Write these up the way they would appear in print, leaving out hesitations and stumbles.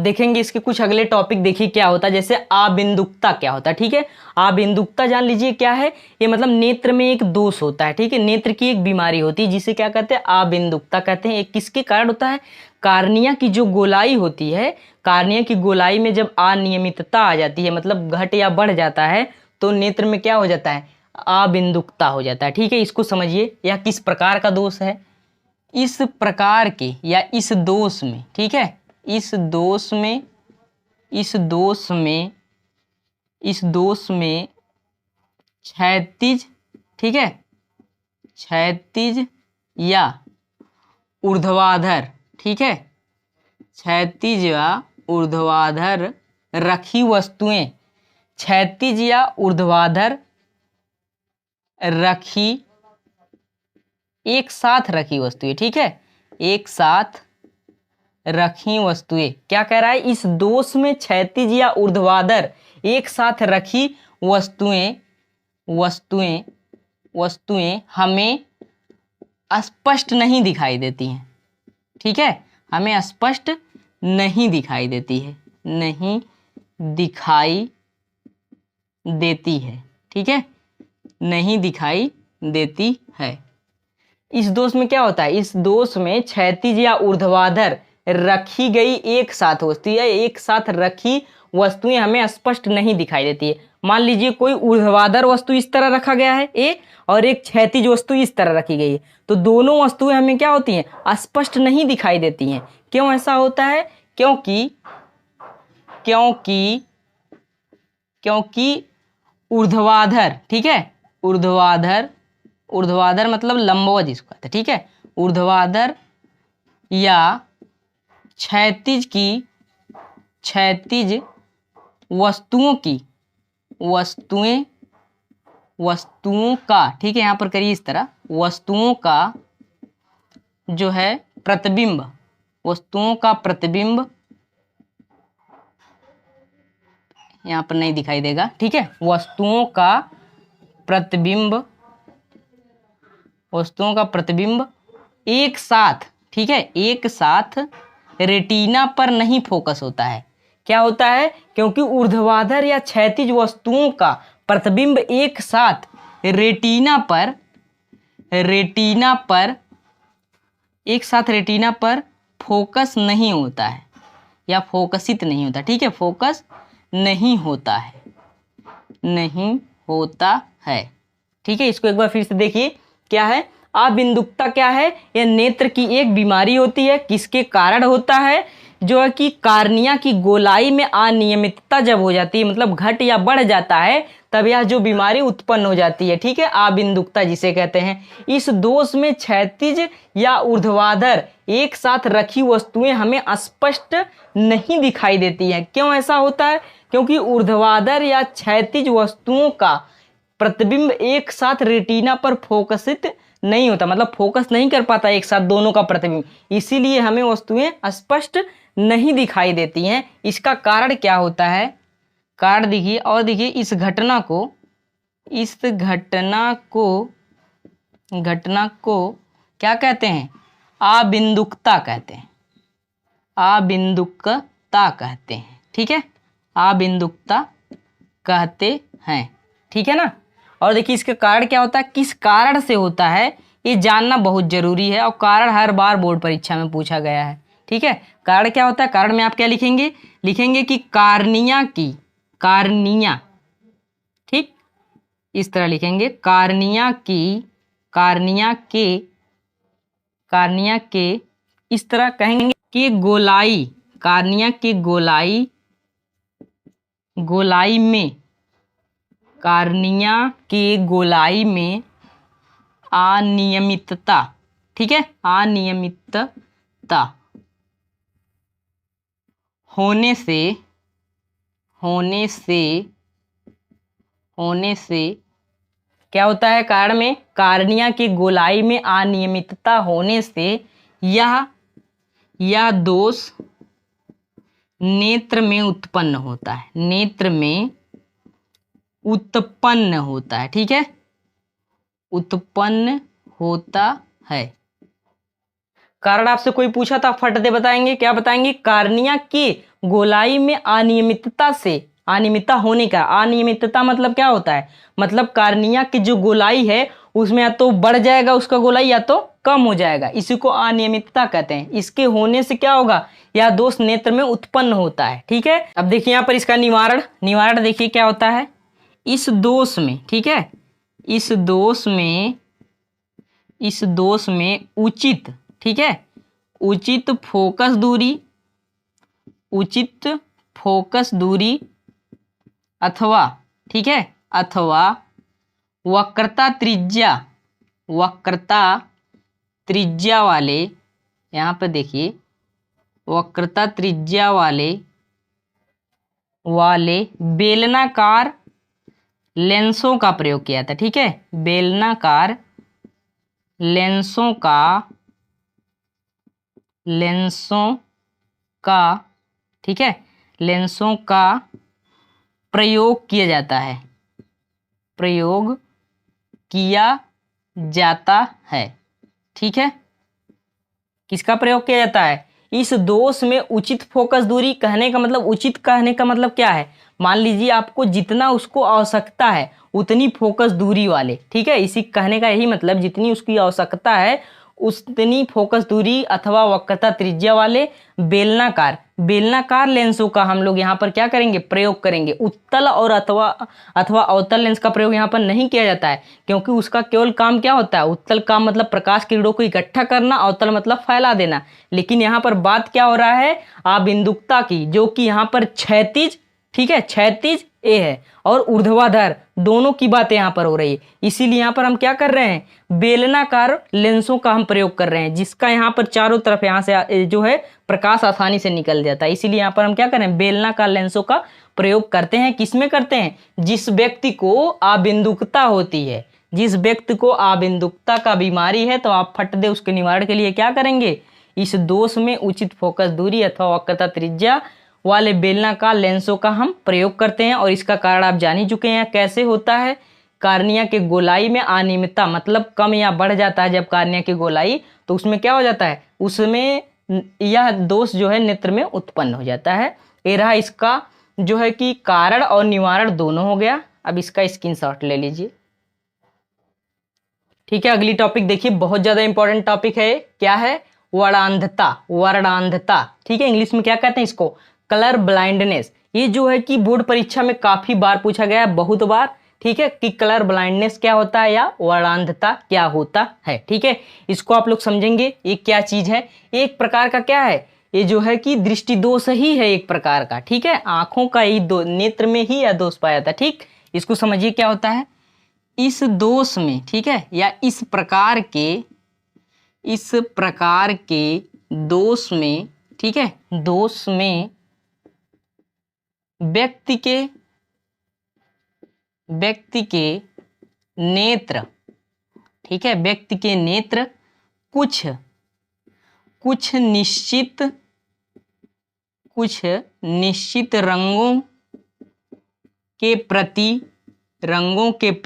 देखेंगे इसके कुछ अगले टॉपिक। देखिए क्या होता है, जैसे आबिंदुकता क्या होता है। ठीक है, आबिंदुकता जान लीजिए क्या है। ये मतलब नेत्र में एक दोष होता है। ठीक है, नेत्र की एक बीमारी होती है जिसे क्या कहते हैं, आबिंदुकता कहते हैं। एक किसके कारण होता है, कार्निया की जो गोलाई होती है, कार्निया की गोलाई में जब अनियमितता आ जाती है, मतलब घट या बढ़ जाता है, तो नेत्र में क्या हो जाता है, आबिंदुकता हो जाता है। ठीक है, इसको समझिए। यह किस प्रकार का दोष है, इस प्रकार के या इस दोष में, ठीक है, इस दोष में, इस दोष में, इस दोष में क्षैतिज, ठीक है, क्षैतिज या ऊर्ध्वाधर, ठीक है, क्षैतिज या ऊर्ध्वाधर रखी वस्तुएं, क्षैतिज या ऊर्ध्वाधर रखी, एक साथ रखी वस्तुएं, ठीक है, एक साथ रखी वस्तुएं, क्या कह रहा है, इस दोष में क्षैतिज या ऊर्ध्वाधर एक साथ रखी वस्तुएं, वस्तुएं, वस्तुएं हमें स्पष्ट नहीं दिखाई देती हैं। ठीक है, हमें स्पष्ट नहीं दिखाई देती है, नहीं दिखाई देती है। ठीक है, नहीं दिखाई देती है। इस दोष में क्या होता है, इस दोष में क्षैतिज या ऊर्ध्वाधर रखी गई एक साथ वस्तु या एक साथ रखी वस्तुएं हमें स्पष्ट नहीं दिखाई देती है। मान लीजिए कोई ऊर्ध्वाधर वस्तु इस तरह रखा गया है ए, और एक क्षैतिज वस्तु इस तरह रखी गई है, तो दोनों वस्तुएं हमें क्या होती हैं, स्पष्ट नहीं दिखाई देती हैं। क्यों ऐसा होता है, क्योंकि क्योंकि क्योंकि ऊर्ध्वाधर, ठीक है, ऊर्ध्वाधर, ऊर्ध्वाधर मतलब लंबवत जिसको कहते हैं, ठीक है, ऊर्ध्वाधर या क्षैतिज की, क्षैतिज वस्तुओं की, वस्तुएं, वस्तुओं का, ठीक है, यहां पर करिए इस तरह, वस्तुओं का जो है प्रतिबिंब, वस्तुओं का प्रतिबिंब यहां पर नहीं दिखाई देगा। ठीक है, वस्तुओं का प्रतिबिंब, वस्तुओं का प्रतिबिंब एक साथ, ठीक है, एक साथ रेटिना पर नहीं फोकस होता है। क्या होता है, क्योंकि ऊर्ध्वाधर या क्षैतिज वस्तुओं का प्रतिबिंब एक साथ रेटिना पर, रेटिना पर, एक साथ रेटिना पर फोकस नहीं होता है या फोकसित नहीं होता। ठीक है, फोकस नहीं होता है, नहीं होता है। ठीक है, इसको एक बार फिर से देखिए क्या है, आबिंदुकता क्या है, यह नेत्र की एक बीमारी होती है। किसके कारण होता है, जो है कि कार्निया की गोलाई में अनियमितता जब हो जाती है, मतलब घट या बढ़ जाता है, तब यह जो बीमारी उत्पन्न हो जाती है। ठीक है, आबिंदुकता जिसे कहते हैं। इस दोष में क्षैतिज या ऊर्ध्वाधर एक साथ रखी वस्तुएं हमें स्पष्ट नहीं दिखाई देती हैं। क्यों ऐसा होता है, क्योंकि ऊर्ध्वाधर या क्षैतिज वस्तुओं का प्रतिबिंब एक साथ रेटिना पर फोकसित नहीं होता, मतलब फोकस नहीं कर पाता एक साथ दोनों का प्रतिबिंब, इसीलिए हमें वस्तुएं स्पष्ट नहीं दिखाई देती हैं। इसका कारण क्या होता है, कारण देखिए, और देखिए इस घटना को, इस घटना को, घटना को क्या कहते हैं, आबिंदुकता कहते हैं, आबिंदुकता कहते हैं। ठीक है, आबिंदुकता कहते हैं। ठीक है ना। और देखिए इसके कारण क्या होता है, किस कारण से होता है, ये जानना बहुत जरूरी है, और कारण हर बार बोर्ड परीक्षा में पूछा गया है। ठीक है, कारण क्या होता है, कारण में आप क्या लिखेंगे, लिखेंगे कि कार्निया की, कार्निया, ठीक, इस तरह लिखेंगे, कार्निया की, कार्निया के, कार्निया के, इस तरह कहेंगे कि गोलाई, कार्निया की गोलाई, गोलाई में, कार्निया के गोलाई में अनियमितता, ठीक है, अनियमितता होने से, होने से, होने से क्या होता है, कारण में, कार्निया की गोलाई में अनियमितता होने से यह दोष नेत्र में उत्पन्न होता है, नेत्र में उत्पन्न होता है। ठीक है, उत्पन्न होता है। कारण आपसे कोई पूछा था, फट दे बताएंगे, क्या बताएंगे, कार्निया के गोलाई में अनियमितता से, अनियमितता होने का, अनियमितता मतलब क्या होता है, मतलब कार्निया की जो गोलाई है उसमें या तो बढ़ जाएगा उसका गोलाई या तो कम हो जाएगा, इसी को अनियमितता कहते हैं। इसके होने से क्या होगा, यह दोष नेत्र में उत्पन्न होता है। ठीक है, अब देखिए यहाँ पर इसका निवारण, निवारण देखिए क्या होता है। इस दोष में, ठीक है, इस दोष में उचित, ठीक है, उचित फोकस दूरी, उचित फोकस दूरी अथवा, ठीक है, अथवा वक्रता त्रिज्या, वक्रता त्रिज्या वाले, यहाँ पे देखिए वक्रता त्रिज्या वाले बेलनाकार लेंसों का प्रयोग किया था। ठीक है, बेलनाकार लेंसों का, ठीक है, लेंसों का प्रयोग किया जाता है, प्रयोग किया जाता है। ठीक है, किसका प्रयोग किया जाता है, इस दोष में उचित फोकस दूरी। कहने का मतलब, उचित कहने का मतलब क्या है, मान लीजिए आपको जितना उसको आवश्यकता है उतनी फोकस दूरी वाले, ठीक है, इसी कहने का यही मतलब, जितनी उसकी आवश्यकता है उतनी फोकस दूरी अथवा वक्रता त्रिज्या वाले बेलनाकार लेंसों का हम लोग यहाँ पर क्या करेंगे, प्रयोग करेंगे। उत्तल और अथवा अवतल लेंस का प्रयोग यहाँ पर नहीं किया जाता है, क्योंकि उसका केवल काम क्या होता है, उत्तल काम मतलब प्रकाश किरणों को इकट्ठा करना, अवतल मतलब फैला देना। लेकिन यहाँ पर बात क्या हो रहा है, आबिंदुकता की, जो कि यहाँ पर क्षैतिज, ठीक है, क्षैतिज ए है और ऊर्ध्वाधर दोनों की बातें यहाँ पर हो रही है। इसीलिए यहाँ पर हम क्या कर रहे हैं, बेलनाकार लेंसों का हम प्रयोग कर रहे हैं, जिसका यहाँ पर चारों तरफ यहाँ से जो है प्रकाश आसानी से निकल जाता है। इसीलिए यहाँ पर हम क्या कर रहे हैं, बेलनाकार लेंसों का प्रयोग करते हैं। किसमें करते हैं, जिस व्यक्ति को आबिंदुकता होती है, जिस व्यक्ति को आबिंदुकता का बीमारी है, तो आप फट दे उसके निवारण के लिए क्या करेंगे, इस दोष में उचित फोकस दूरी अथवा वक्रता त्रिज्या वाले बेलनाकार लेंसों का हम प्रयोग करते हैं। और इसका कारण आप जान ही चुके हैं कैसे होता है, कार्निया के गोलाई में अनियमितता मतलब कम या बढ़ जाता है जब कार्निया की गोलाई, तो उसमें क्या हो जाता है, उसमें यह दोष जो है नेत्र में उत्पन्न हो जाता है। ये रहा इसका जो है कि कारण और निवारण दोनों हो गया। अब इसका स्क्रीनशॉट ले लीजिए। ठीक है, अगली टॉपिक देखिए, बहुत ज्यादा इंपॉर्टेंट टॉपिक है, क्या है, वर्णांधता, वर्णांधता। ठीक है, इंग्लिश में क्या कहते हैं इसको, कलर ब्लाइंडनेस। ये जो है कि बोर्ड परीक्षा में काफी बार पूछा गया है, बहुत बार। ठीक है, कि कलर ब्लाइंडनेस क्या होता है या वर्णांधता क्या होता है। ठीक है, इसको आप लोग समझेंगे ये क्या चीज है। एक प्रकार का क्या है, ये जो है कि दृष्टि दोष ही है एक प्रकार का। ठीक है, आंखों का ही नेत्र में ही यह दोष पाया जाता है। ठीक, इसको समझिए क्या होता है, इस दोष में, ठीक है, या इस प्रकार के दोष में, ठीक है, दोष में व्यक्ति के नेत्र, ठीक है, व्यक्ति के नेत्र कुछ निश्चित रंगों के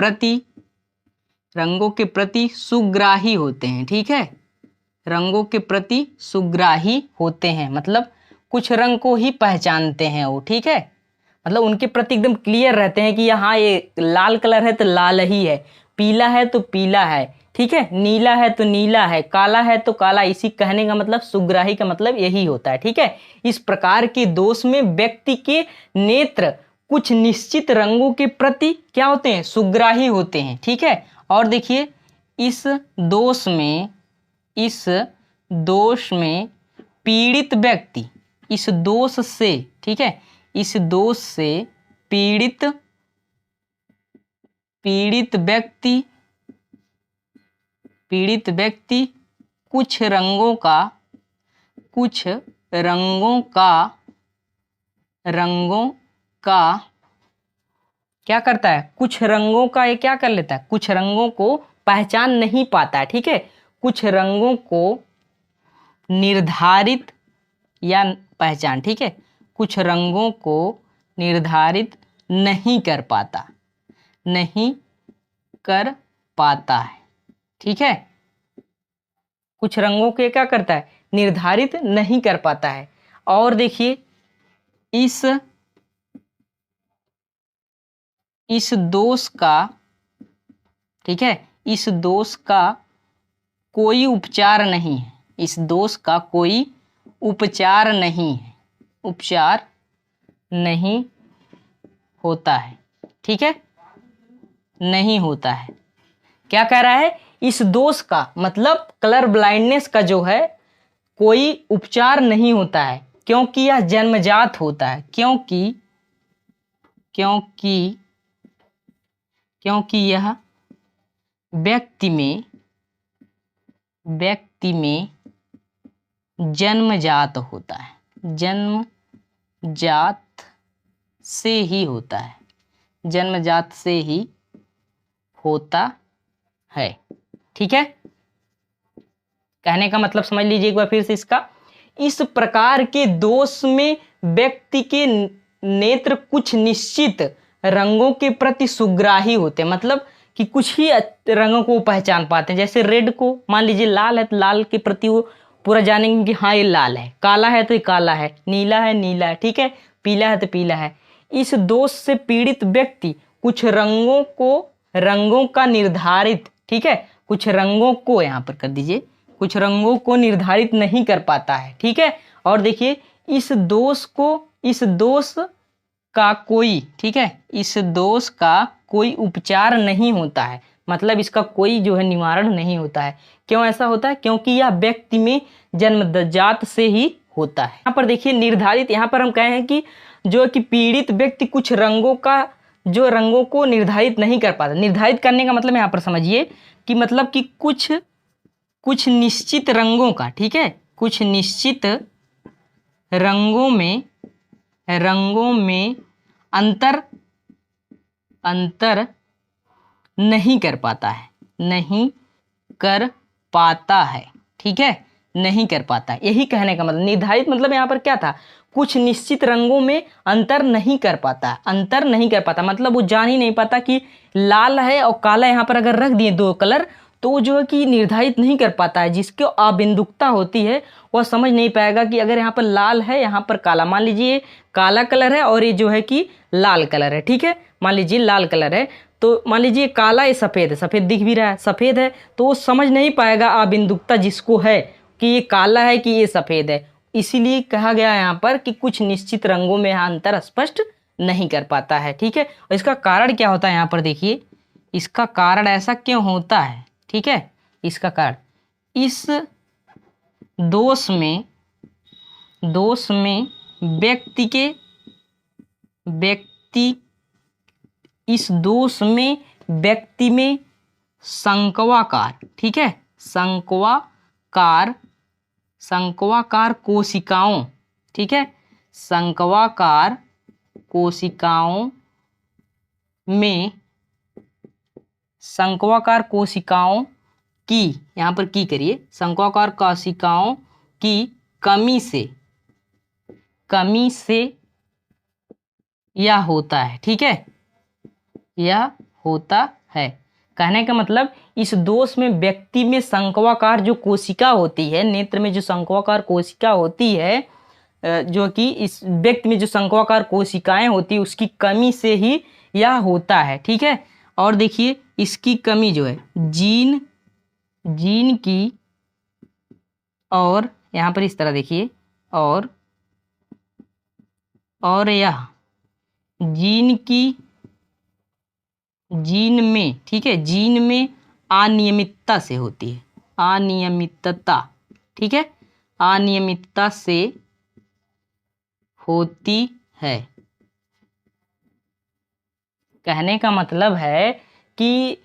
प्रति सुग्राही होते हैं। ठीक है, रंगों के प्रति सुग्राही होते हैं मतलब कुछ रंग को ही पहचानते हैं वो। ठीक है, मतलब उनके प्रति एकदम क्लियर रहते हैं कि यहाँ ये लाल कलर है तो लाल ही है, पीला है तो पीला है, ठीक है, नीला है तो नीला है, काला है तो काला। इसी कहने का मतलब सुग्राही का मतलब यही होता है। ठीक है, इस प्रकार के दोष में व्यक्ति के नेत्र कुछ निश्चित रंगों के प्रति क्या होते हैं, सुग्राही होते हैं। ठीक है, और देखिए इस दोष में पीड़ित व्यक्ति, इस दोष से, ठीक है, इस दोष से पीड़ित व्यक्ति कुछ रंगों का क्या करता है, कुछ रंगों का ये क्या कर लेता है, कुछ रंगों को पहचान नहीं पाता है। ठीक है, कुछ रंगों को निर्धारित या पहचान, ठीक है, कुछ रंगों को निर्धारित नहीं कर पाता है। ठीक है, कुछ रंगों के क्या करता है, निर्धारित नहीं कर पाता है। और देखिए इस दोष का, ठीक है, इस दोष का कोई उपचार नहीं है, इस दोष का कोई उपचार नहीं है, उपचार नहीं होता है, ठीक है, नहीं होता है। क्या कह रहा है, इस दोष का मतलब कलर ब्लाइंडनेस का जो है कोई उपचार नहीं होता है, क्योंकि यह जन्मजात होता है, क्योंकि यह व्यक्ति में जन्मजात होता है, जन्मजात से ही होता है, जन्मजात से ही होता है, ठीक है। कहने का मतलब समझ लीजिए एक बार फिर से इसका, इस प्रकार के दोष में व्यक्ति के नेत्र कुछ निश्चित रंगों के प्रति सुग्राही होते हैं, मतलब कि कुछ ही रंगों को पहचान पाते हैं। जैसे रेड को मान लीजिए लाल है तो लाल के प्रति वो पूरा जानेंगे कि हाँ ये लाल है, काला है तो ये काला है, नीला है नीला है, ठीक है, पीला है तो पीला है। इस दोष से पीड़ित व्यक्ति कुछ रंगों का निर्धारित, ठीक है, कुछ रंगों को यहाँ पर कर दीजिए, कुछ रंगों को निर्धारित नहीं कर पाता है, ठीक है। और देखिए इस दोष का कोई, ठीक है, इस दोष का कोई उपचार नहीं होता है, मतलब इसका कोई जो है निवारण नहीं होता है। क्यों ऐसा होता है, क्योंकि यह व्यक्ति में जन्मजात से ही होता है। यहाँ पर देखिए निर्धारित, यहाँ पर हम कहे हैं कि जो कि पीड़ित व्यक्ति कुछ रंगों को निर्धारित नहीं कर पाता। निर्धारित करने का मतलब यहाँ पर समझिए कि मतलब कि कुछ निश्चित रंगों का, ठीक है, कुछ निश्चित रंगों में अंतर नहीं कर पाता है, नहीं कर पाता है, ठीक है, नहीं कर पाता है। यही कहने का मतलब, निर्धारित मतलब यहाँ पर क्या था, कुछ निश्चित रंगों में अंतर नहीं कर पाता, अंतर नहीं कर पाता मतलब वो जान ही नहीं पाता कि लाल है और काला यहाँ पर अगर रख दिए दो कलर तो जो है कि निर्धारित नहीं कर पाता है। जिसको अबिंदुकता होती है वह समझ नहीं पाएगा कि अगर यहाँ पर लाल है यहाँ पर काला, मान लीजिए काला कलर है और ये जो है कि लाल कलर है, ठीक है, मान लीजिए लाल कलर है तो मान लीजिए काला ये सफ़ेद है, सफ़ेद दिख भी रहा है, सफ़ेद है तो वो समझ नहीं पाएगा अबिंदुकता जिसको है कि ये काला है कि ये सफ़ेद है। इसीलिए कहा गया यहाँ पर कि कुछ निश्चित रंगों में अंतर स्पष्ट नहीं कर पाता है, ठीक है। और इसका कारण क्या होता है, यहाँ पर देखिए इसका कारण ऐसा क्यों होता है, ठीक है, इसका कारण इस दोष में व्यक्ति में संक्वाकार, ठीक है, संक्वाकार कोशिकाओं, ठीक है, संक्वाकार कोशिकाओं की, यहाँ पर की करिए, संक्वाकार कोशिकाओं की कमी से यह होता है, ठीक है, यह होता है। कहने का मतलब इस दोष में व्यक्ति में संक्वाकार जो कोशिका होती है, नेत्र में जो संक्वाकार कोशिका होती है, जो कि इस व्यक्ति में जो संक्वाकार कोशिकाएं होती है उसकी कमी से ही यह होता है, ठीक है। और देखिए इसकी कमी जो है जीन की, और यहाँ पर इस तरह देखिए, और यह जीन में, ठीक है, जीन में अनियमितता से होती है, अनियमितता, ठीक है, अनियमितता से होती है। कहने का मतलब है कि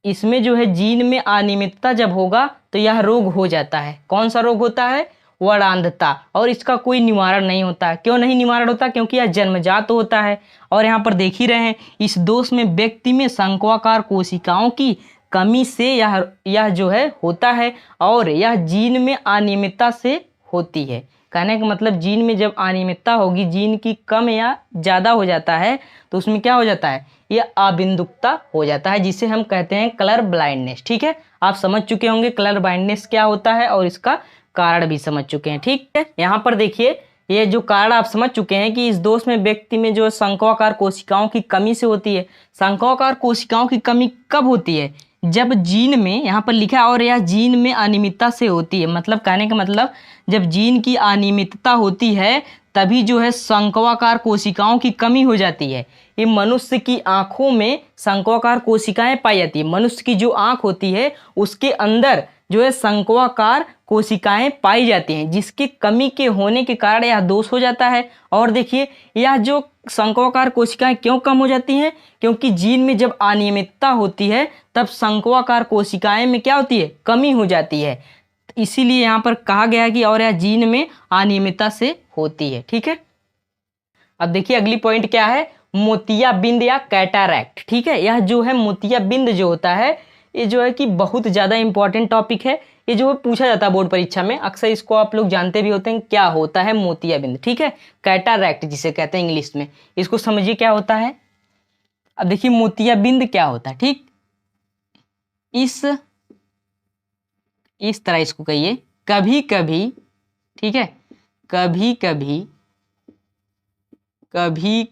इसमें जो है जीन में अनियमितता जब होगा तो यह रोग हो जाता है। कौन सा रोग होता है, वर्णांधता, और इसका कोई निवारण नहीं होता। क्यों नहीं निवारण होता, क्योंकि यह जन्मजात होता है। और यहाँ पर देख ही रहे हैं इस दोष में व्यक्ति में संक्वाकार कोशिकाओं की कमी से यह जो है होता है, और यह जीन में अनियमितता से होती है। कहने का मतलब जीन में जब अनियमितता होगी, जीन की कम या ज़्यादा हो जाता है तो उसमें क्या हो जाता है, यह अबिंदुकता हो जाता है, जिसे हम कहते हैं कलर ब्लाइंडनेस, ठीक है। आप समझ चुके होंगे कलर ब्लाइंडनेस क्या होता है और इसका कारण भी समझ चुके हैं, ठीक है। यहाँ पर देखिए ये जो कारण आप समझ चुके हैं कि इस दोष में व्यक्ति में जो शंक्वाकार कोशिकाओं की कमी से होती है। शंक्वाकार कोशिकाओं की कमी कब होती है? जब जीन में, यहाँ पर लिखा है, और यह जीन में अनियमितता से होती है। मतलब कहने का मतलब जब जीन की अनियमितता होती है तभी जो है शंक्वाकार कोशिकाओं की कमी हो जाती है। ये मनुष्य की आंखों में शंक्वाकार कोशिकाएं पाई जाती है। मनुष्य की जो आंख होती है उसके अंदर जो है शंक्वाकार कोशिकाएं पाई जाती हैं, जिसकी कमी के होने के कारण यह दोष हो जाता है। और देखिए, यह जो शंक्वाकार कोशिकाएं क्यों कम हो जाती हैं? क्योंकि जीन में जब अनियमितता होती है तब शंक्वाकार कोशिकाएं में क्या होती है? कमी हो जाती है। इसीलिए यहाँ पर कहा गया है कि और यह जीन में अनियमितता से होती है। ठीक है, अब देखिए अगली पॉइंट क्या है? मोतियाबिंद या कैटारैक्ट। ठीक है, यह जो है मोतियाबिंद जो होता है, ये जो है कि बहुत ज़्यादा इंपॉर्टेंट टॉपिक है। ये जो है पूछा जाता है बोर्ड परीक्षा में, अक्सर इसको आप लोग जानते भी होते हैं क्या होता है मोतियाबिंद। ठीक है, कैटारैक्ट जिसे कहते हैं इंग्लिश में, इसको समझिए क्या होता है। अब देखिए मोतियाबिंद क्या होता है। ठीक, इस तरह इसको कहिए, कभी कभी, ठीक है, कभी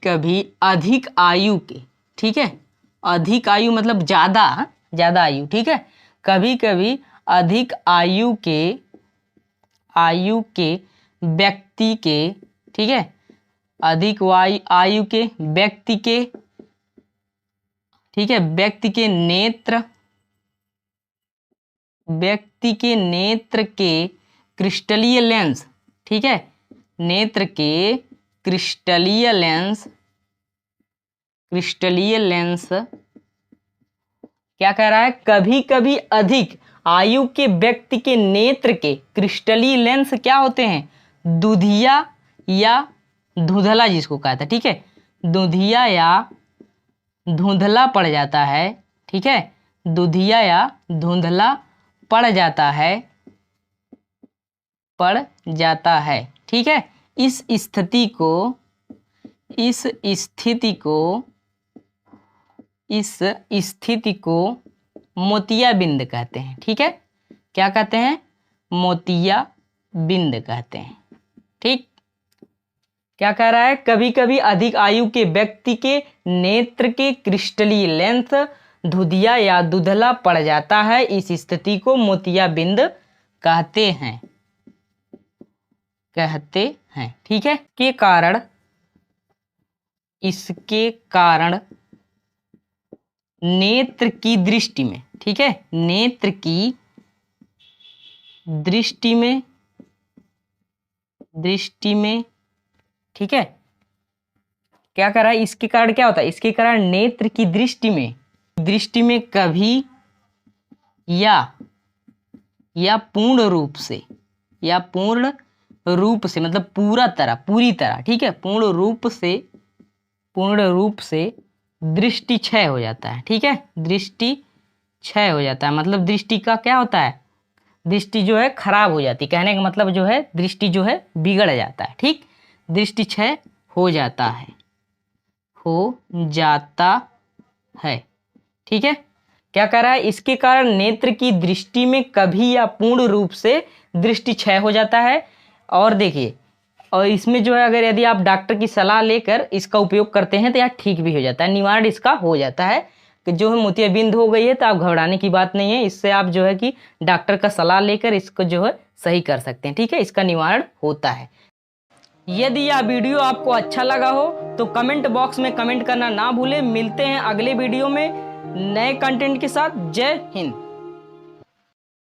कभी अधिक आयु के, ठीक है, अधिक आयु मतलब ज्यादा आयु, ठीक है, कभी कभी अधिक आयु के व्यक्ति के, ठीक है, अधिक आयु के व्यक्ति के, ठीक है, व्यक्ति के नेत्र के क्रिस्टलीय लेंस, ठीक है, नेत्र के क्रिस्टलीय लेंस क्या कह रहा है? कभी कभी अधिक आयु के व्यक्ति के नेत्र के क्रिस्टलीय लेंस क्या होते हैं? दुधिया या धुंधला जिसको कहता है। ठीक है, दुधिया या धुंधला पड़ जाता है। ठीक है, दुधिया या धुंधला पड़ जाता है। ठीक है, इस स्थिति को मोतियाबिंद कहते हैं। ठीक है, क्या कहते हैं? मोतियाबिंद कहते हैं। ठीक, क्या कह रहा है? कभी कभी अधिक आयु के व्यक्ति के नेत्र के क्रिस्टलीय लेंस धुधिया या धुंधला पड़ जाता है। इस स्थिति को मोतियाबिंद कहते हैं। ठीक है, इसके कारण नेत्र की दृष्टि में, ठीक है, नेत्र की दृष्टि में, ठीक है, क्या कर रहा है? इसके कारण क्या होता है? इसके कारण नेत्र की दृष्टि में कभी या पूर्ण रूप से मतलब पूरी तरह, ठीक है, पूर्ण रूप से दृष्टि क्षय हो जाता है। ठीक है, दृष्टि क्षय हो जाता है, मतलब दृष्टि का क्या होता है? दृष्टि जो है खराब हो जाती है। कहने का मतलब जो है दृष्टि जो है बिगड़ जाता है। ठीक, दृष्टि क्षय हो जाता है। ठीक है, क्या कह रहा है? इसके कारण नेत्र की दृष्टि में कभी या पूर्ण रूप से दृष्टि क्षय हो जाता है। और देखिए, और इसमें जो है अगर यदि आप डॉक्टर की सलाह लेकर इसका उपयोग करते हैं तो यह ठीक भी हो जाता है, निवारण इसका हो जाता है। कि जो है मोतियाबिंद हो गई है तो आप घबराने की बात नहीं है, इससे आप जो है कि डॉक्टर का सलाह लेकर इसको जो है सही कर सकते हैं। ठीक है, इसका निवारण होता है। यदि यह वीडियो आपको अच्छा लगा हो तो कमेंट बॉक्स में कमेंट करना ना भूलें। मिलते हैं अगले वीडियो में नए कंटेंट के साथ। जय हिंद।